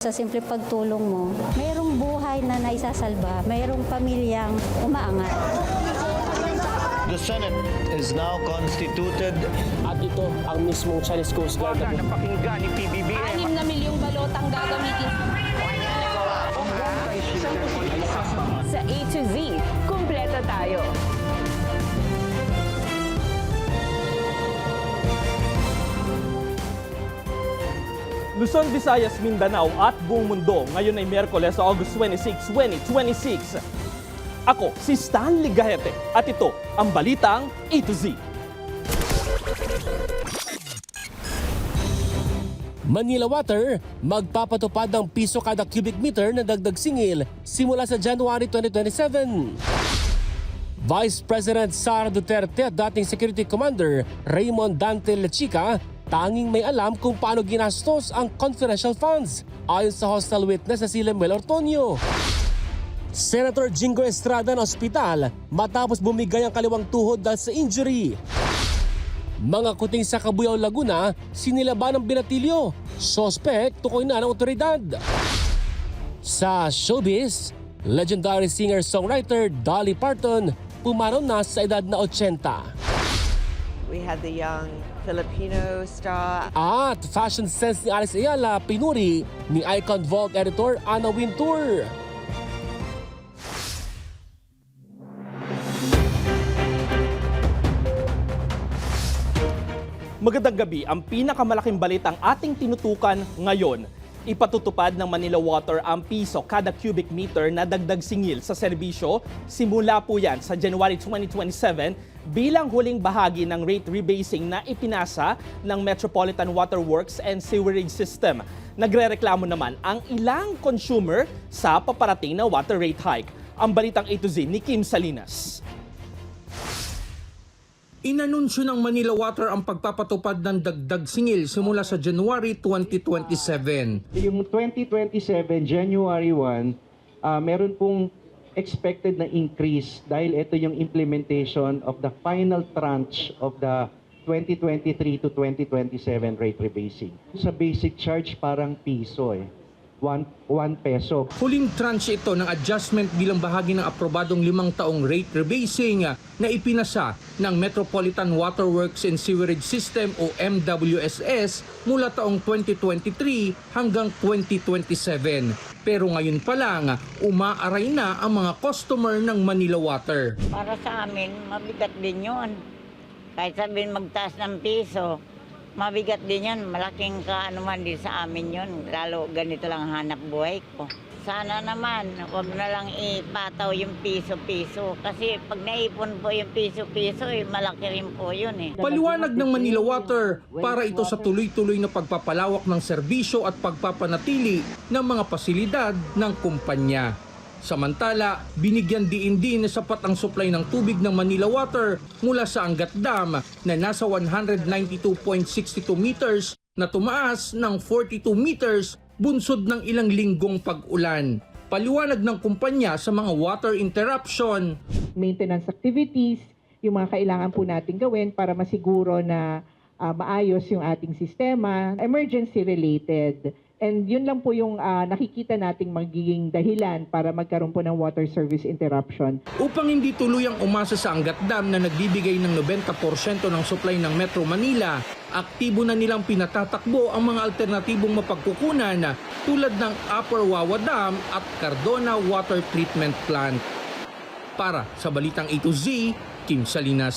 Sa simple pagtulong mo, mayroong buhay na naisasalba, mayroong pamilyang umaangat. The Senate is now constituted. At ito ang mismong Chinese Coast Guard. Napakinggan ni PBBM. 6 na milyong balotang gagamitin sa A to Z. Kumpleto tayo. Luzon, Visayas, Mindanao at buong mundo. Ngayon ay Miyerkules, August 26, 2026. Ako si Stanley Gahete at ito ang balitang A to Z. Manila Water magpapatupad ng piso kada cubic meter na dagdag singil simula sa January 2027. Vice President Sara Duterte at dating Security Commander Raymond Dante Lechica tanging may alam kung paano ginastos ang confidential funds ayon sa hostile witness na si Lemuel Ortonio. Senator Jingo Estrada na ospital matapos bumigay ang kaliwang tuhod dahil sa injury. Mga kuting sa Cabuyao, Laguna, sinilaban ng binatilyo. Sospek, tukoy na ng otoridad. Sa showbiz, legendary singer-songwriter Dolly Parton pumanaw na sa edad na 80. We had the young Filipino star. At fashion sense ni Alice Ayala pinuri ni Icon Vogue editor Anna Wintour. Magandang gabi, ang pinakamalaking balitang ating tinutukan ngayon. Ipatutupad ng Manila Water ang piso kada cubic meter na dagdag singil sa serbisyo. Simula po yan sa January 2027 bilang huling bahagi ng rate rebasing na ipinasa ng Metropolitan Water Works and Sewerage System. Nagrereklamo naman ang ilang consumer sa paparating na water rate hike. Ang balitang A to Z ni Kim Salinas. Inanunsyo ng Manila Water ang pagpapatupad ng dagdag singil simula sa January 2027. Yung 2027, January 1, meron pong expected na increase dahil ito yung implementation of the final tranche of the 2023 to 2027 rate rebasing. Sa basic charge parang piso 1 peso. Huling tranche ito ng adjustment bilang bahagi ng aprobadong 5 taong rate rebasing na ipinasa ng Metropolitan Water Works and Sewerage System o MWSS mula taong 2023 hanggang 2027. Pero ngayon pa lang, umaaray na ang mga customer ng Manila Water. Para sa amin, mabigat din yun. Kahit sabihin magtaas ng piso, mabigat din yan. Malaking kaanuman din sa amin yun. Lalo ganito lang hanap buhay ko. Sana naman, wag na lang ipataw yung piso-piso. Kasi pag naipon po yung piso-piso, malaki rin po yun eh. Paliwanag ng Manila Water para ito sa tuloy-tuloy na pagpapalawak ng serbisyo at pagpapanatili ng mga pasilidad ng kumpanya. Samantala, binigyan din na sapat ang supply ng tubig ng Manila Water mula sa Angat Dam na nasa 192.62 meters na tumaas ng 42 meters bunsod ng ilang linggong pag-ulan. Paliwanag ng kumpanya sa mga water interruption. Maintenance activities, yung mga kailangan po natin gawin para masiguro na maayos yung ating sistema, emergency related. And yun lang po yung nakikita nating magiging dahilan para magkaroon po ng water service interruption. Upang hindi tuluyang umasa sa Angat Dam na nagbibigay ng 90% ng supply ng Metro Manila, aktibo na nilang pinatatakbo ang mga alternatibong mapagkukunan tulad ng Upper Wawa Dam at Cardona Water Treatment Plant. Para sa Balitang A to Z, Kim Salinas.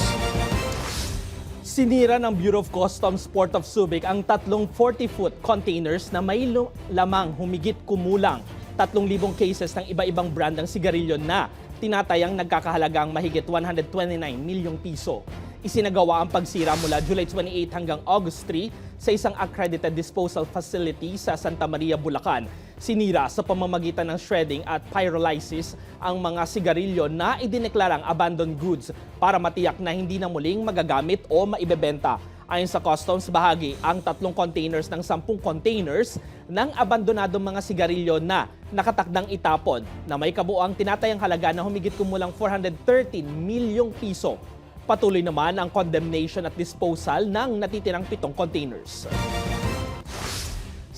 Sinira ng Bureau of Customs Port of Subic ang 3 40-foot containers na may lamang humigit kumulang 3,000 cases ng iba-ibang brand ng sigarilyo na tinatayang nagkakahalagang mahigit 129 milyong piso. Isinagawa ang pagsira mula July 28 hanggang August 3 sa isang accredited disposal facility sa Santa Maria, Bulacan. Sinira sa pamamagitan ng shredding at pyrolysis ang mga sigarilyo na idineklarang abandoned goods para matiyak na hindi na muling magagamit o maibebenta. Ayon sa customs, bahagi ang 3 containers ng 10 containers ng abandonadong mga sigarilyo na nakatakdang itapon na may kabuuang tinatayang halaga na humigit kumulang 413 milyong piso. Patuloy naman ang condemnation at disposal ng natitirang 7 containers.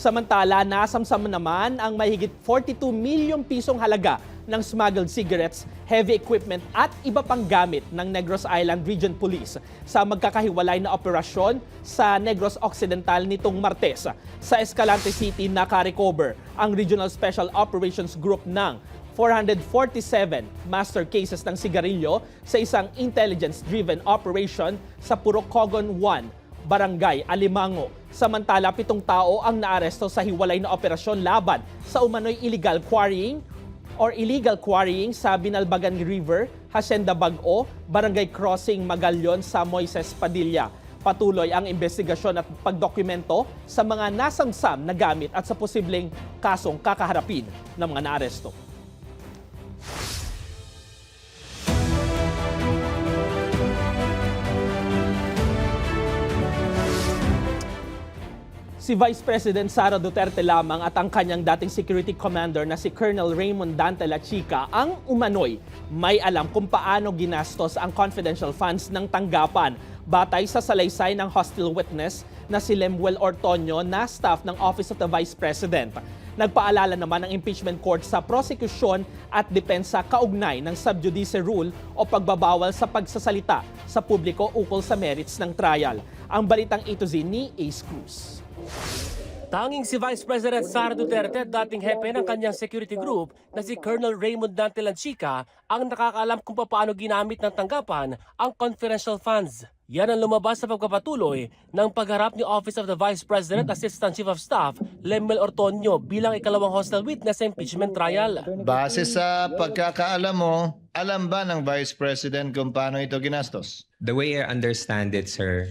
Samantala, nasamsam naman ang mahigit 42 milyong pisong halaga ng smuggled cigarettes, heavy equipment at iba pang gamit ng Negros Island Region Police sa magkakahiwalay na operasyon sa Negros Occidental nitong Martes. Sa Escalante City, naka-recover ang Regional Special Operations Group ng 447 master cases ng sigarilyo sa isang intelligence-driven operation sa Purocogon 1, Barangay Alimango. Samantala, 7 tao ang naaresto sa hiwalay na operasyon laban sa umano'y illegal quarrying sa Binalbagan River, Hacienda Bago, Barangay Crossing Magalyon sa Moises Padilla. Patuloy ang investigasyon at pagdokumento sa mga nasamsam na gamit at sa posibleng kasong kakaharapin ng mga naaresto. Si Vice President Sara Duterte lamang at ang kanyang dating security commander na si Colonel Raymond Dante Lachica ang umano'y may alam kung paano ginastos ang confidential funds ng tanggapan batay sa salaysay ng hostile witness na si Lemuel Ortonio na staff ng Office of the Vice President. Nagpaalala naman ang impeachment court sa prosecution at depensa kaugnay ng sub judice rule o pagbabawal sa pagsasalita sa publiko ukol sa merits ng trial. Ang balitang ito ni Ace Cruz. Tanging si Vice President Sara Duterte at dating hepe ng kanyang security group na si Colonel Raymond Dante Lachica ang nakakaalam kung paano ginamit ng tanggapan ang confidential funds. Yan ang lumabas sa pagpapatuloy ng pagharap ni Office of the Vice President Assistant Chief of Staff Lemuel Ortonio bilang ikalawang hostile witness sa impeachment trial. Base sa pagkakaalam mo, alam ba ng Vice President kung paano ito ginastos? The way I understand it, sir,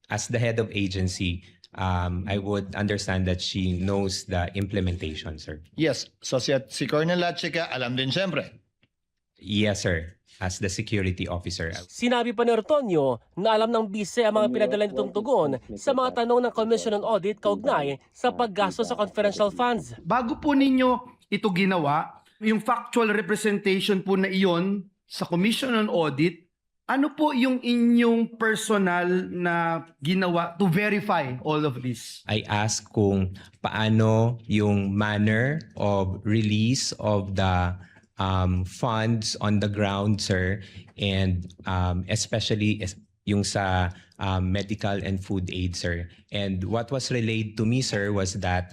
as the head of agency, I would understand that she knows the implementation, sir. Yes. So si Colonel Lachica, alam din siyempre. Yes, sir. As the security officer. Sinabi pa ni Ortonio na alam ng bise ang mga pinadala nitong tugon sa mga tanong ng Commission on Audit kaugnay sa paggasto sa confidential funds. Bago po ninyo ito ginawa, yung factual representation po na iyon sa Commission on Audit, ano po yung inyong personal na ginawa to verify all of this? I asked kung paano yung manner of release of the funds on the ground, sir, and especially yung sa medical and food aid, sir. And what was relayed to me, sir, was that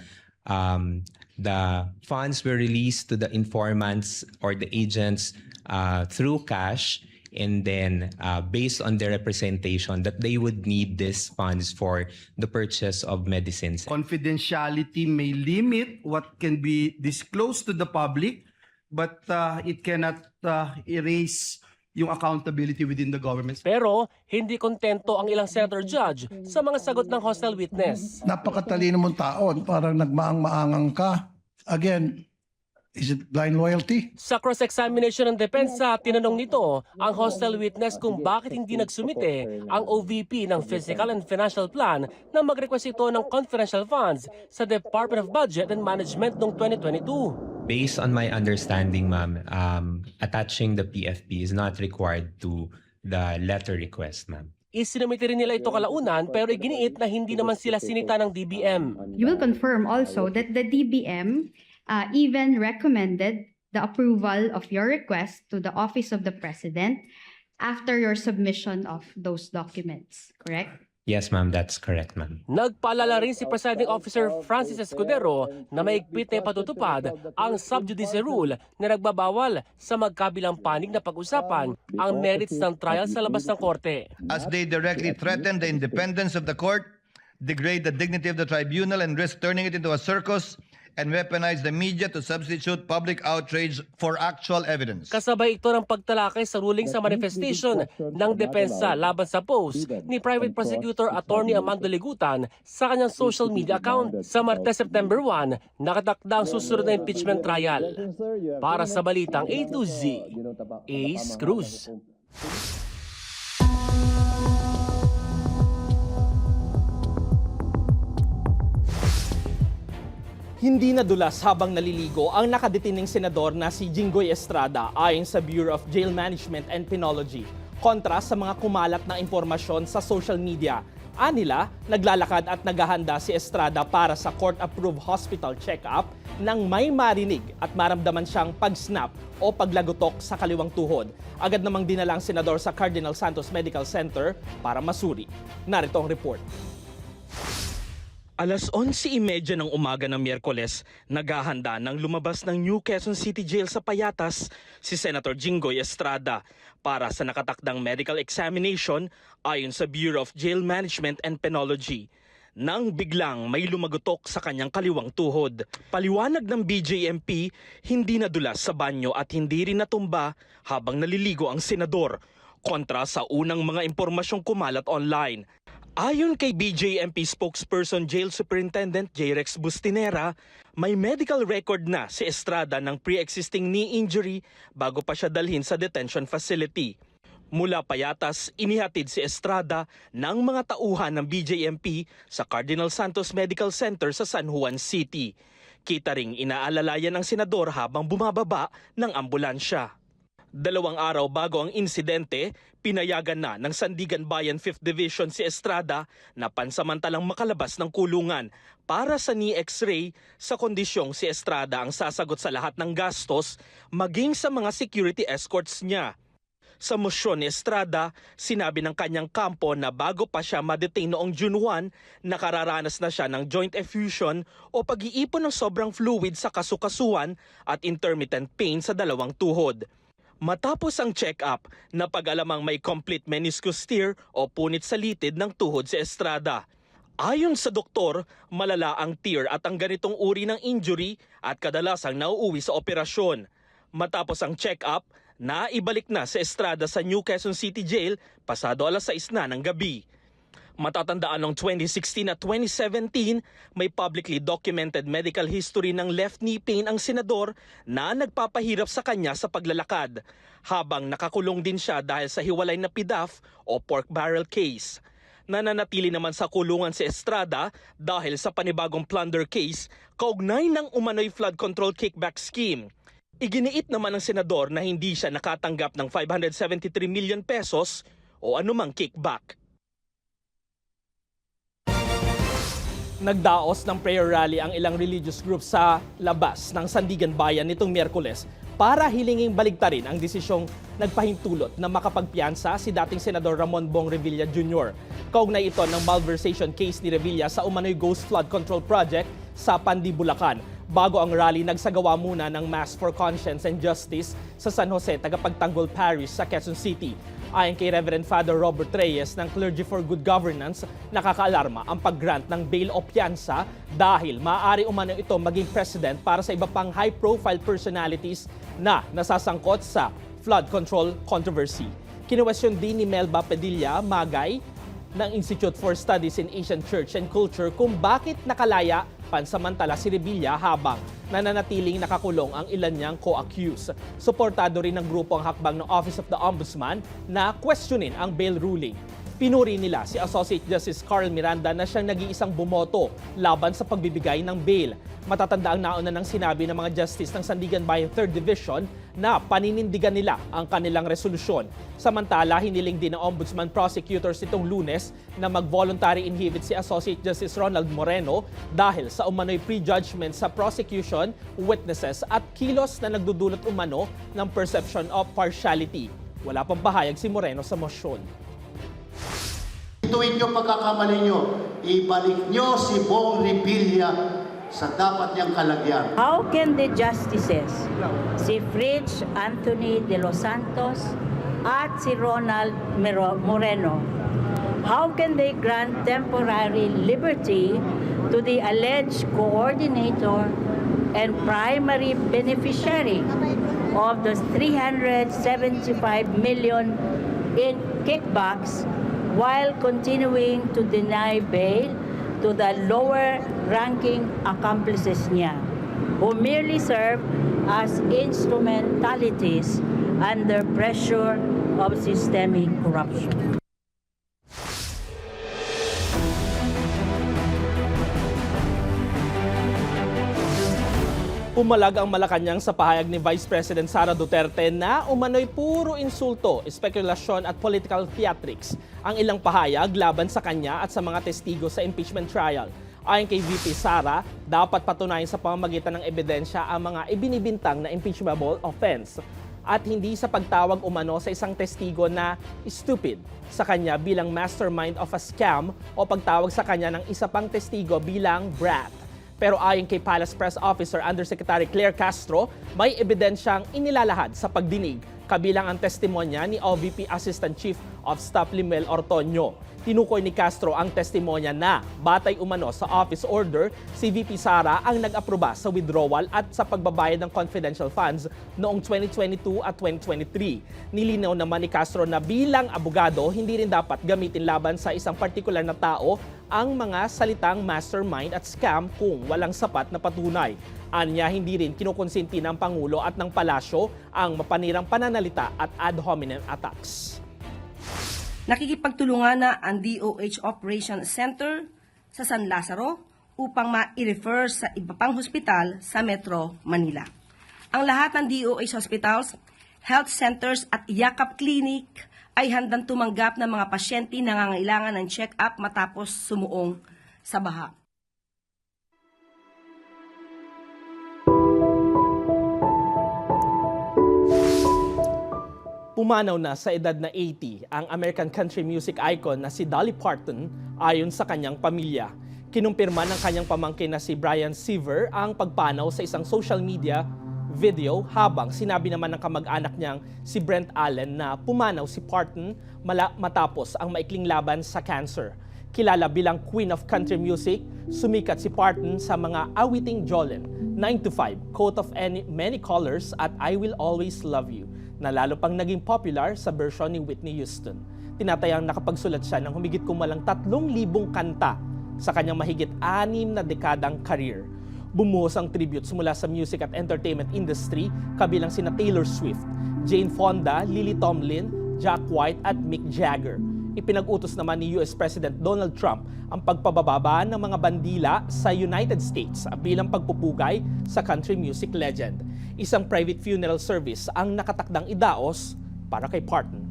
the funds were released to the informants or the agents through cash, and then based on their representation that they would need these funds for the purchase of medicines. Confidentiality may limit what can be disclosed to the public, but it cannot erase yung accountability within the government. Pero hindi kontento ang ilang senator judge sa mga sagot ng hostile witness. Napakatalino mong taon, parang nagmaang-maangang ka. Again, is it blind loyalty? Sa cross-examination ng depensa, tinanong nito ang hostile witness kung bakit hindi nagsumite ang OVP ng Physical and Financial Plan na mag-request ito ng confidential funds sa Department of Budget and Management noong 2022. Based on my understanding, ma'am, attaching the PFP is not required to the letter request, ma'am. Isinumite rin nila ito kalaunan pero iginiit na hindi naman sila sinita ng DBM. You will confirm also that the DBM even recommended the approval of your request to the Office of the President after your submission of those documents, correct? Yes, ma'am, that's correct, ma'am. Nagpaalala rin si Presiding Officer Francis Escudero na maigpit na ipatutupad ang sub judice rule na nagbabawal sa magkabilang panig na pag-usapan ang merits ng trial sa labas ng korte. As they directly threaten the independence of the court, degrade the dignity of the tribunal, and risk turning it into a circus, and weaponize the media to substitute public outrage for actual evidence. Kasabay ito ng pagtalakay sa ruling sa manifestation ng depensa laban sa post ni Private Prosecutor Attorney Amando Ligutan sa kanyang social media account. Sa Martes, September 1, nakatakda ang susunod na impeachment trial. Para sa Balitang A to Z, Ace Cruz. Hindi nadulas habang naliligo ang nakadetining senador na si Jinggoy Estrada ayon sa Bureau of Jail Management and Penology kontra sa mga kumalat na impormasyon sa social media Anila, naglalakad at naghahanda si Estrada para sa court-approved hospital check-up nang may marinig at maramdaman siyang pag-snap o paglagutok sa kaliwang tuhod. Agad namang dinala ang senador sa Cardinal Santos Medical Center para masuri. Narito ang report. Alas 11:30 ng umaga ng Miyerkules, naghahanda nang lumabas ng New Quezon City Jail sa Payatas si Senator Jinggoy Estrada para sa nakatakdang medical examination ayon sa Bureau of Jail Management and Penology. Nang biglang may lumagutok sa kanyang kaliwang tuhod. Paliwanag ng BJMP, hindi nadulas sa banyo at hindi rin natumba habang naliligo ang senador, kontra sa unang mga impormasyong kumalat online. Ayon kay BJMP spokesperson Jail Superintendent J. Rex Bustinera, may medical record na si Estrada ng pre-existing knee injury bago pa siya dalhin sa detention facility. Mula Payatas, inihatid si Estrada ng mga tauhan ng BJMP sa Cardinal Santos Medical Center sa San Juan City. Kita ring inaalalayan ng senador habang bumababa ng ambulansya. 2 araw bago ang insidente, pinayagan na ng Sandigan Bayan 5th Division si Estrada na pansamantalang makalabas ng kulungan para sa knee x-ray sa kondisyong si Estrada ang sasagot sa lahat ng gastos maging sa mga security escorts niya. Sa mosyon ni Estrada, sinabi ng kanyang kampo na bago pa siya ma-detain noong June 1, nakararanas na siya ng joint effusion o pag-iipon ng sobrang fluid sa kasukasuan at intermittent pain sa dalawang tuhod. Matapos ang check-up, napag-alamang may complete meniscus tear o punit sa litid ng tuhod si Estrada. Ayon sa doktor, malala ang tear at ang ganitong uri ng injury at kadalasang nauuwi sa operasyon. Matapos ang check-up, naibalik na si Estrada sa New Quezon City Jail pasado alas 6 na ng gabi. Matatandaan noong 2016 at 2017, may publicly documented medical history ng left knee pain ang senador na nagpapahirap sa kanya sa paglalakad, habang nakakulong din siya dahil sa hiwalay na PDAF o pork barrel case. Nananatili naman sa kulungan si Estrada dahil sa panibagong plunder case kaugnay ng umano'y flood control kickback scheme. Iginiit naman ng senador na hindi siya nakatanggap ng 573 million pesos o anumang kickback. Nagdaos ng prayer rally ang ilang religious groups sa labas ng Sandigan Bayan nitong Miyerkules para hilinging baligtarin ang desisyong nagpahintulot na makapagpiyansa si dating Senador Ramon Bong Revilla Jr. Kaugnay ito ng malversation case ni Revilla sa umano'y Ghost Flood Control Project sa Pandi, Bulacan. Bago ang rally, nagsagawa muna ng Mass for Conscience and Justice sa San Jose, Tagapagtanggol Parish sa Quezon City. Ayon kay Reverend Father Robert Reyes ng Clergy for Good Governance, nakakaalarma ang pag-grant ng bail o piyansa dahil maaari umano ito maging precedent para sa iba pang high-profile personalities na nasasangkot sa flood control controversy. Kinuwestiyon din ni Melba Padilla Magay ng Institute for Studies in Asian Church and Culture kung bakit nakalaya pansamantala si Revilla habang nananatiling nakakulong ang ilan niyang co-accused. Suportado rin ng grupo ang hakbang ng Office of the Ombudsman na questionin ang bail ruling. Pinuri nila si Associate Justice Carl Miranda na siyang nag-iisang bumoto laban sa pagbibigay ng bail. Matatanda ang nauna ng sinabi ng mga justice ng Sandigan Bayan 3rd Division na paninindigan nila ang kanilang resolusyon. Samantala, hiniling din ng Ombudsman prosecutors itong Lunes na mag-voluntary inhibit si Associate Justice Ronald Moreno dahil sa umano'y prejudgment sa prosecution, witnesses at kilos na nagdudulot umano ng perception of partiality. Wala pang pahayag si Moreno sa motion. Ituin nyo pagkakamali nyo, ibalik nyo si Bong Revilla sa dapat niyang kalagyan. How can the justices, si Fritz Anthony de los Santos at si Ronald Moreno, how can they grant temporary liberty to the alleged coordinator and primary beneficiary of the 375 million in kickbacks while continuing to deny bail to the lower-ranking accomplices niya, who merely serve as instrumentalities under pressure of systemic corruption. Pumalag ang Malacanang sa pahayag ni Vice President Sara Duterte na umano'y puro insulto, espekulasyon at political theatrics ang ilang pahayag laban sa kanya at sa mga testigo sa impeachment trial. Ayon kay VP Sara, dapat patunayan sa pamamagitan ng ebidensya ang mga ibinibintang na impeachable offense at hindi sa pagtawag umano sa isang testigo na stupid sa kanya bilang mastermind of a scam o pagtawag sa kanya ng isa pang testigo bilang brat. Pero ayon kay Palace Press Officer Undersecretary Claire Castro, may ebidensyang inilalahad sa pagdinig kabilang ang testimonya ni OVP Assistant Chief of Staff Limel Ortonio. Tinukoy ni Castro ang testimonya na batay umano sa office order, si VP Sara ang nag-aproba sa withdrawal at sa pagbabayad ng confidential funds noong 2022 at 2023. Nilinaw naman ni Castro na bilang abogado, hindi rin dapat gamitin laban sa isang partikular na tao ang mga salitang mastermind at scam kung walang sapat na patunay. Anya, hindi rin kinukonsinti ng Pangulo at ng Palasyo ang mapanirang pananalita at ad hominem attacks. Nakikipagtulungan na ang DOH Operation Center sa San Lazaro upang ma-refer sa iba pang hospital sa Metro Manila. Ang lahat ng DOH hospitals, health centers at Yakap Clinic ay handang tumanggap ng mga pasyente na nangangailangan ng check-up matapos sumuong sa baha. Pumanaw na sa edad na 80 ang American country music icon na si Dolly Parton ayon sa kanyang pamilya. Kinumpirma ng kanyang pamangkin na si Brian Seaver ang pagpanaw sa isang social media video habang sinabi naman ng kamag-anak niyang si Brent Allen na pumanaw si Parton matapos ang maikling laban sa cancer. Kilala bilang Queen of Country Music, sumikat si Parton sa mga awiting Jolene, 9 to 5, Coat of Many Colors at I Will Always Love You, na lalo pang naging popular sa version ni Whitney Houston. Tinatayang nakapagsulat siya ng humigit kumalang 3,000 kanta sa kanyang mahigit 6 na dekadang career. Bumuhos ang tributes mula sa music at entertainment industry kabilang sina Taylor Swift, Jane Fonda, Lily Tomlin, Jack White at Mick Jagger. Ipinag-utos naman ni US President Donald Trump ang pagpababa ng mga bandila sa United States bilang pagpupugay sa country music legend. Isang private funeral service ang nakatakdang idaos para kay Parton.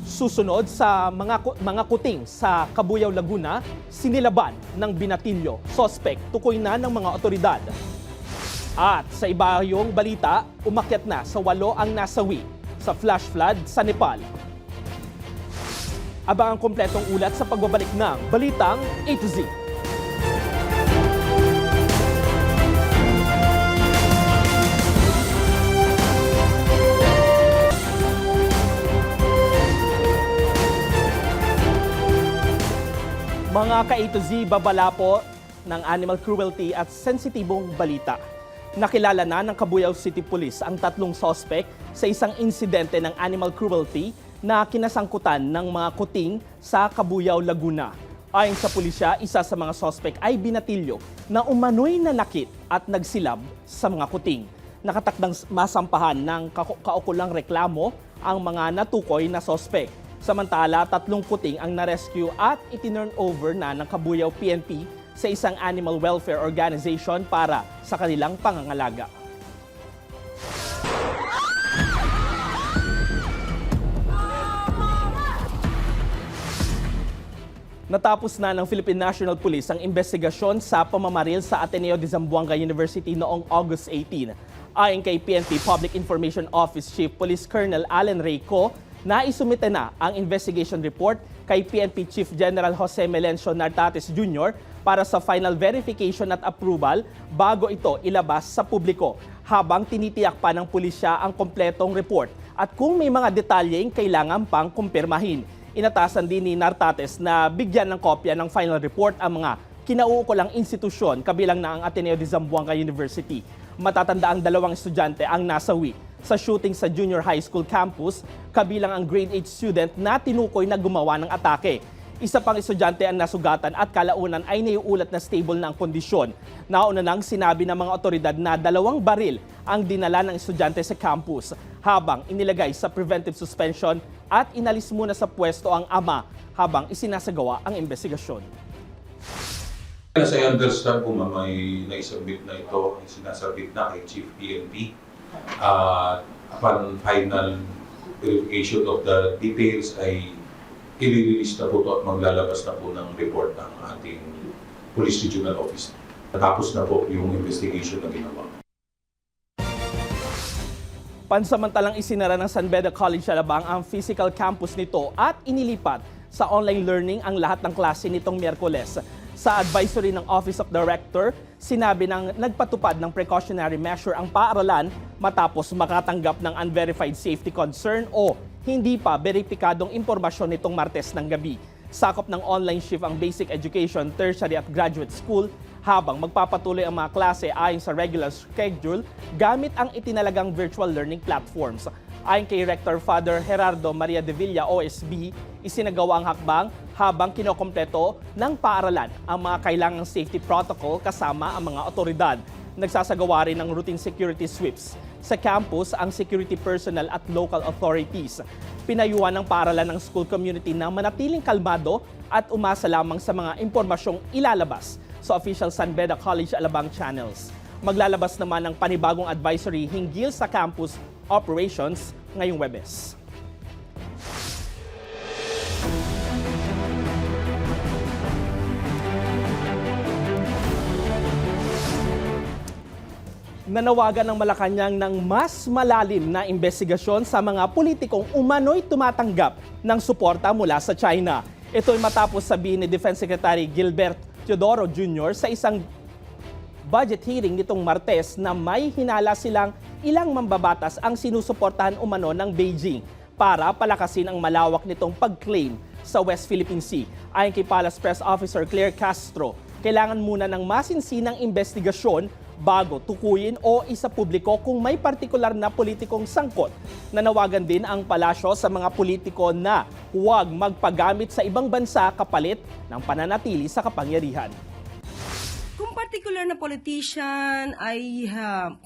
Susunod sa mga kuting sa Cabuyao, Laguna, sinilaban ng binatilyo. Suspect tukoy na ng mga otoridad. At sa ibayong balita, umakyat na sa 8 ang nasawi sa flash flood sa Nepal. Abang ang kompletong ulat sa pagbabalik ng Balitang A to Z. Mga ka-A to Z, babala po ng animal cruelty at sensitibong balita. Nakilala na ng Cabuyao City Police ang 3 suspect sa isang insidente ng animal cruelty na kinasangkutan ng mga kuting sa Cabuyao, Laguna. Ayon sa pulisya, isa sa mga suspect ay binatilyo na umano'y nanakit at nagsilab sa mga kuting. Nakatakdang masampahan ng kaukulang reklamo ang mga natukoy na suspect. Samantala, 3 kuting ang na-rescue at itinurn over na ng Cabuyao PNP sa isang animal welfare organization para sa kanilang pangangalaga. Natapos na ng Philippine National Police ang investigasyon sa pamamaril sa Ateneo de Zamboanga University noong August 18. Ayon kay PNP Public Information Office Chief Police Colonel Allen Reyco, naisumite na ang investigation report kay PNP Chief General Jose Melencio Nartates Jr. para sa final verification at approval bago ito ilabas sa publiko, habang tinitiyak pa ng pulisya ang kompletong report at kung may mga detalyeng kailangan pang kumpirmahin. Inatasan din ni Nartates na bigyan ng kopya ng final report ang mga kinauukulang institusyon kabilang na ang Ateneo de Zamboanga University. Matatanda ang 2 estudyante ang nasawi sa shooting sa junior high school campus, kabilang ang grade 8 student na tinukoy na gumawa ng atake. Isa pang estudyante ang nasugatan at kalaunan ay naiulat na stable na ang kondisyon. Nauna nang sinabi ng mga otoridad na 2 baril ang dinala ng estudyante sa campus, habang inilagay sa preventive suspension at inalis muna sa pwesto ang ama habang isinasagawa ang investigasyon. As I understand po, ma'am, may naisubmit na ito, sinasabit na kay Chief PNP. Upon final verification of the details ay i-release na po ito at maglalabas na po ng report ng ating Police Regional Office. Natapos na po yung investigation na ginawa. Pansamantalang isinara ng San Beda College Alabang ang physical campus nito at inilipat sa online learning ang lahat ng klase nitong Miyerkules. Sa advisory ng Office of the Rector, sinabi ng nagpatupad ng precautionary measure ang paaralan matapos makatanggap ng unverified safety concern o hindi pa beripikadong impormasyon nitong Martes ng gabi. Sakop ng online shift ang basic education, tertiary at graduate school habang magpapatuloy ang mga klase ayon sa regular schedule gamit ang itinalagang virtual learning platforms. Ayon kay Rector Father Gerardo Maria de Villa, OSB, isinagawa ang hakbang habang kinokompleto ng paaralan ang mga kailangang safety protocol kasama ang mga otoridad. Nagsasagawa rin ng routine security sweeps sa campus ang security personnel at local authorities. Pinayuhan ng paaralan ng school community na manatiling kalmado at umasa lamang sa mga impormasyong ilalabas sa official San Beda College Alabang channels. Maglalabas naman ng panibagong advisory hinggil sa campus operations ngayong Webes. Nanawagan ng Malacanang ng mas malalim na investigasyon sa mga politikong umano'y tumatanggap ng suporta mula sa China. Ito ay matapos sabihin ni Defense Secretary Gilbert Teodoro Jr. sa isang budget hearing nitong Martes na may hinala silang ilang mambabatas ang sinusuportahan umano ng Beijing para palakasin ang malawak nitong pag-claim sa West Philippine Sea. Ayon kay Palace Press Officer Claire Castro, kailangan muna ng masinsinang investigasyon bago tukuyin o isapubliko kung may partikular na politikong sangkot. Nanawagan din ang palasyo sa mga politiko na huwag magpagamit sa ibang bansa kapalit ng pananatili sa kapangyarihan. Kung particular na politician ay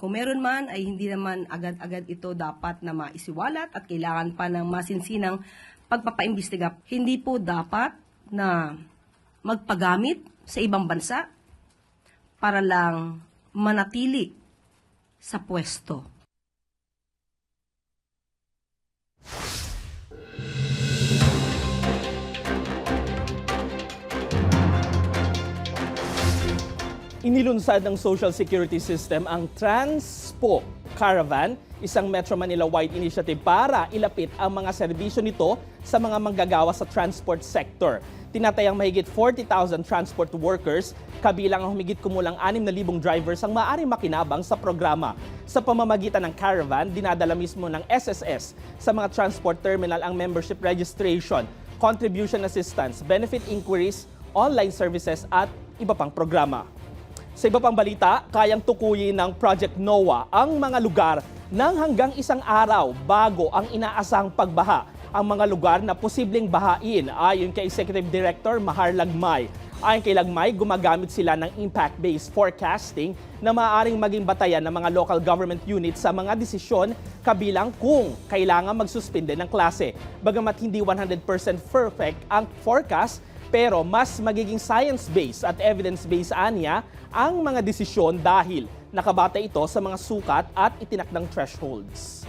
kung meron man ay hindi naman agad-agad ito dapat na maisiwalat at kailangan pa ng masinsinang pagpapaimbestiga. Hindi po dapat na magpagamit sa ibang bansa para lang manatili sa pwesto. Inilunsad ng Social Security System ang Transpo Caravan, isang Metro Manila-wide initiative para ilapit ang mga serbisyo nito sa mga manggagawa sa transport sector. Tinatayang mahigit 40,000 transport workers, kabilang ang humigit kumulang 6,000 drivers ang maaaring makinabang sa programa. Sa pamamagitan ng caravan, dinadala mismo ng SSS sa mga transport terminal ang membership registration, contribution assistance, benefit inquiries, online services at iba pang programa. Sa iba pang balita, kayang tukuyin ng Project NOAA ang mga lugar ng hanggang isang araw bago ang inaasahang pagbaha. Ang mga lugar na posibleng bahain ayon kay Executive Director Mahar Lagmay. Ayon kay Lagmay, gumagamit sila ng impact-based forecasting na maaaring maging batayan ng mga local government units sa mga desisyon kabilang kung kailangan magsuspinde ng klase. Bagamat hindi 100% perfect ang forecast, pero mas magiging science-based at evidence-based aniya ang mga desisyon dahil nakabata ito sa mga sukat at itinakdang thresholds.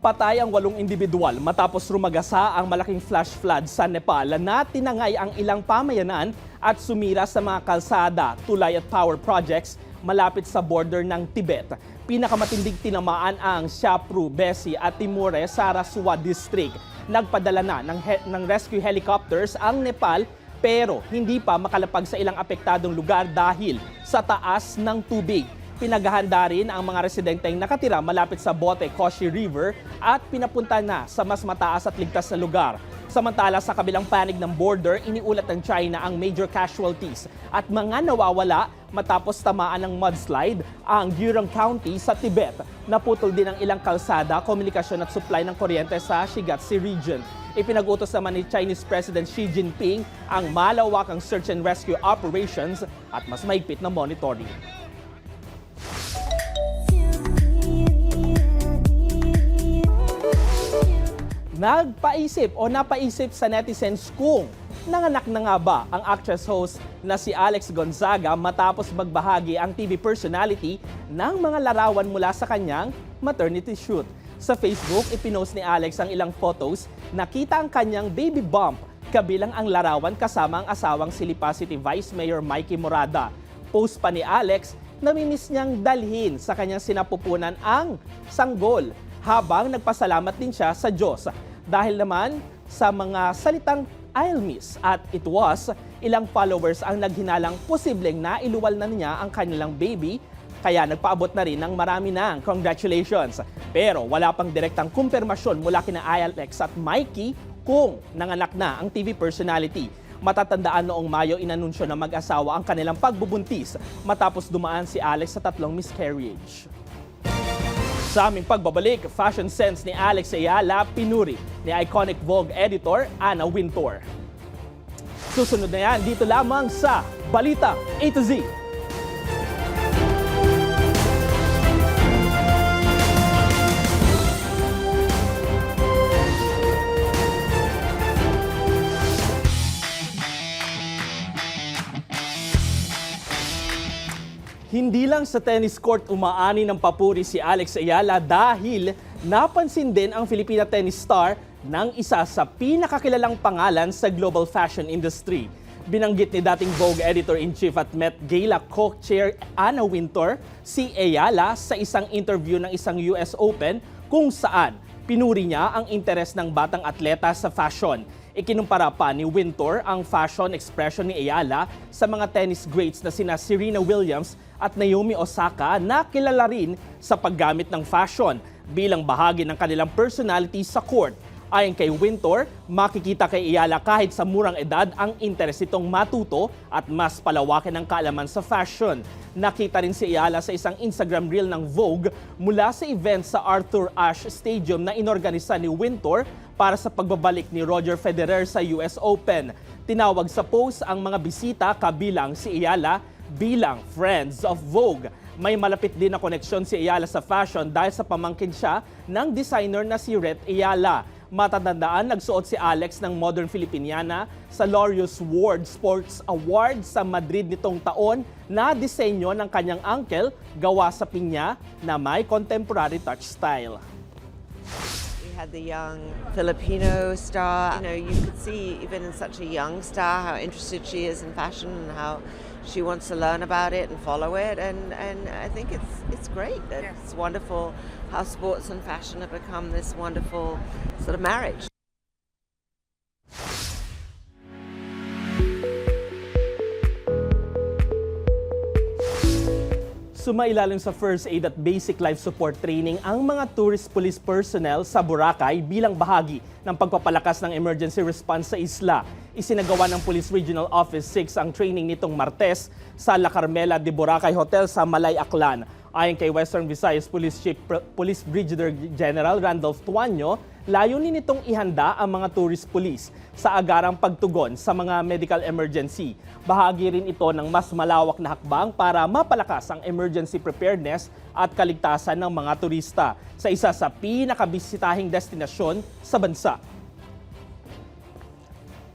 Patay ang 8 individual matapos rumagasa ang malaking flash flood sa Nepal na tinangay ang ilang pamayanan at sumira sa mga kalsada, tulay at power projects malapit sa border ng Tibet. Pinakamatinding tinamaan ang Siapru, Besi at Timure sa Raswa District. Nagpadala na ng rescue helicopters ang Nepal pero hindi pa makalapag sa ilang apektadong lugar dahil sa taas ng tubig. Pinaghahanda rin ang mga residenteng nakatira malapit sa Bote Koshi River at pinapunta na sa mas mataas at ligtas na lugar. Samantala sa kabilang panig ng border, iniulat ng China ang major casualties at mga nawawala matapos tamaan ng mudslide ang Gurong County sa Tibet. Naputol din ang ilang kalsada, komunikasyon at supply ng kuryente sa Shigatse region. Ipinag-utos naman ni Chinese President Xi Jinping ang malawakang search and rescue operations at mas mahigpit na monitoring. Nagpaisip o napaisip sa netizens kung nanganak na nga ba ang actress host na si Alex Gonzaga matapos magbahagi ang TV personality ng mga larawan mula sa kanyang maternity shoot. Sa Facebook, ipinost ni Alex ang ilang photos, nakita ang kanyang baby bump, kabilang ang larawan kasama ang asawang Silipa City Vice Mayor Mikey Morada. Post pa ni Alex, namimiss niyang dalhin sa kanyang sinapupunan ang sanggol habang nagpasalamat din siya sa Diyos. Dahil naman sa mga salitang I'll miss at it was, ilang followers ang naghinalang posibleng nailuwal na niya ang kanilang baby, kaya nagpaabot na rin ng marami ng congratulations. Pero wala pang direktang kumpirmasyon mula kina Alex at Mikey kung nanganak na ang TV personality. Matatandaan noong Mayo inanunsyo na mag-asawa ang kanilang pagbubuntis matapos dumaan si Alex sa 3 miscarriage. Sa aming pagbabalik, fashion sense ni Alex Ayala pinuri ni iconic Vogue editor Anna Wintour. Susunod na yan dito lamang sa Balita A to Z. Hindi lang sa tennis court umaani ng papuri si Alex Ayala dahil napansin din ang Filipina tennis star ng isa sa pinakakilalang pangalan sa global fashion industry. Binanggit ni dating Vogue Editor-in-Chief at Met Gala co-chair Anna Wintour si Ayala sa isang interview ng isang US Open kung saan pinuri niya ang interes ng batang atleta sa fashion. Ikinumpara pa ni Wintour ang fashion expression ni Ayala sa mga tennis greats na sina Serena Williams at Naomi Osaka na kilala rin sa paggamit ng fashion bilang bahagi ng kanilang personality sa court. Ayon kay Wintour, makikita kay Ayala kahit sa murang edad ang interes itong matuto at mas palawakin ang kaalaman sa fashion. Nakita rin si Ayala sa isang Instagram reel ng Vogue mula sa event sa Arthur Ashe Stadium na inorganisa ni Wintour para sa pagbabalik ni Roger Federer sa US Open. Tinawag sa post ang mga bisita kabilang si Ayala bilang Friends of Vogue. May malapit din na koneksyon si Ayala sa fashion dahil sa pamangkin siya ng designer na si Rhett Ayala. Matatandaan, nagsuot si Alex ng Modern Filipiniana sa Laureus Ward Sports Awards sa Madrid nitong taon na disenyo ng kanyang uncle gawa sa pinya na may contemporary touch style. We had the young Filipino star. You know, you could see even in such a young star how interested she is in fashion and how she wants to learn about it and follow it, and I think it's great. It's wonderful how sports and fashion have become this wonderful sort of marriage. Sumailalim sa first aid at basic life support training ang mga tourist police personnel sa Boracay bilang bahagi ng pagpapalakas ng emergency response sa isla. Isinagawa ng Police Regional Office 6 ang training nitong Martes sa La Carmela de Boracay Hotel sa Malay Aklan. Ayon kay Western Visayas Police Brigadier General Randolph Tuanyo, layunin nitong ihanda ang mga tourist police sa agarang pagtugon sa mga medical emergency. Bahagi rin ito ng mas malawak na hakbang para mapalakas ang emergency preparedness at kaligtasan ng mga turista sa isa sa pinakabisitahing destinasyon sa bansa.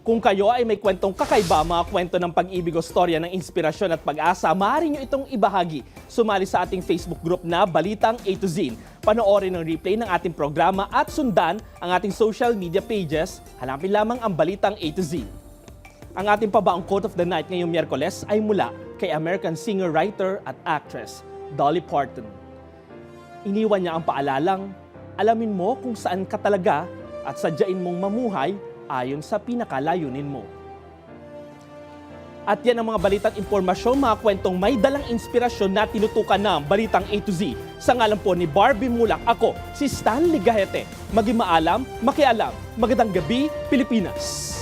Kung kayo ay may kwentong kakaiba, mga kwento ng pag-ibig o storya ng inspirasyon at pag-asa, maaari nyo itong ibahagi. Sumali sa ating Facebook group na Balitang A to Z. Panoorin ang replay ng ating programa at sundan ang ating social media pages. Hanapin lamang ang Balitang A to Z. Ang ating pabaong quote of the night ngayong Miyerkules ay mula kay American singer-writer at actress Dolly Parton. Iniwan niya ang paalalang, alamin mo kung saan ka talaga at sadyain mong mamuhay ayon sa pinakalayunin mo. At yan ang mga balitang impormasyon, mga kwentong may dalang inspirasyon na tinutukan ng Balitang A to Z. Sa ngalan po ni Barbie Mulak, ako si Stanley Gahete. Maging maalam, makialam. Magandang gabi, Pilipinas!